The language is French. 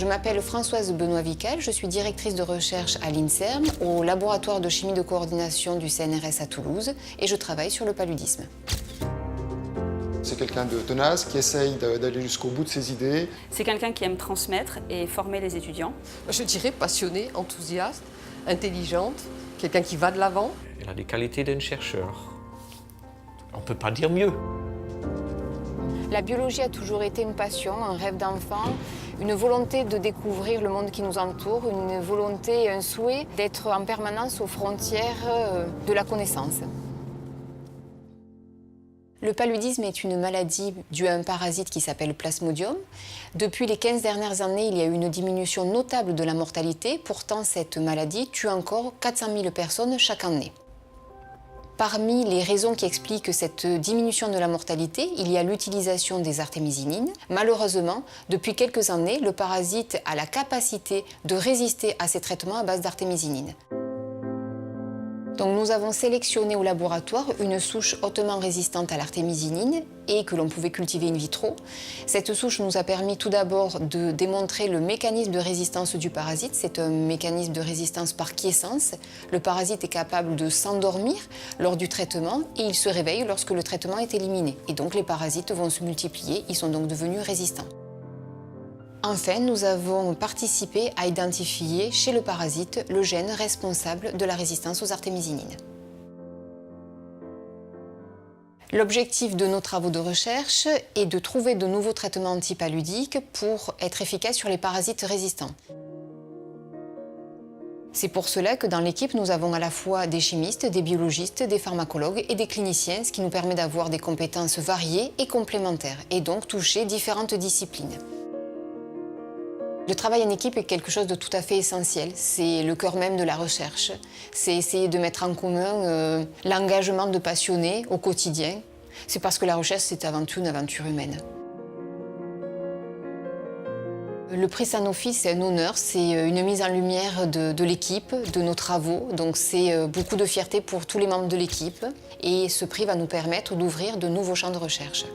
Je m'appelle Françoise Benoît-Vical, je suis directrice de recherche à l'INSERM, au laboratoire de chimie de coordination du CNRS à Toulouse, et je travaille sur le paludisme. C'est quelqu'un de tenace, qui essaye d'aller jusqu'au bout de ses idées. C'est quelqu'un qui aime transmettre et former les étudiants. Je dirais passionnée, enthousiaste, intelligente, quelqu'un qui va de l'avant. Elle a les qualités d'un chercheur. On ne peut pas dire mieux. La biologie a toujours été une passion, un rêve d'enfant, une volonté de découvrir le monde qui nous entoure, une volonté et un souhait d'être en permanence aux frontières de la connaissance. Le paludisme est une maladie due à un parasite qui s'appelle Plasmodium. Depuis les 15 dernières années, il y a eu une diminution notable de la mortalité. Pourtant, cette maladie tue encore 400 000 personnes chaque année. Parmi les raisons qui expliquent cette diminution de la mortalité, il y a l'utilisation des artémisinines. Malheureusement, depuis quelques années, le parasite a la capacité de résister à ces traitements à base d'artémisinines. Donc nous avons sélectionné au laboratoire une souche hautement résistante à l'artémisinine et que l'on pouvait cultiver in vitro. Cette souche nous a permis tout d'abord de démontrer le mécanisme de résistance du parasite. C'est un mécanisme de résistance par quiescence. Le parasite est capable de s'endormir lors du traitement et il se réveille lorsque le traitement est éliminé. Et donc les parasites vont se multiplier, ils sont donc devenus résistants. Enfin, nous avons participé à identifier chez le parasite le gène responsable de la résistance aux artémisinines. L'objectif de nos travaux de recherche est de trouver de nouveaux traitements antipaludiques pour être efficaces sur les parasites résistants. C'est pour cela que dans l'équipe, nous avons à la fois des chimistes, des biologistes, des pharmacologues et des cliniciens, ce qui nous permet d'avoir des compétences variées et complémentaires, et donc toucher différentes disciplines. Le travail en équipe est quelque chose de tout à fait essentiel. C'est le cœur même de la recherche. C'est essayer de mettre en commun l'engagement de passionnés au quotidien. C'est parce que la recherche, c'est avant tout une aventure humaine. Le prix Sanofi, c'est un honneur, c'est une mise en lumière de l'équipe, de nos travaux. Donc c'est beaucoup de fierté pour tous les membres de l'équipe. Et ce prix va nous permettre d'ouvrir de nouveaux champs de recherche.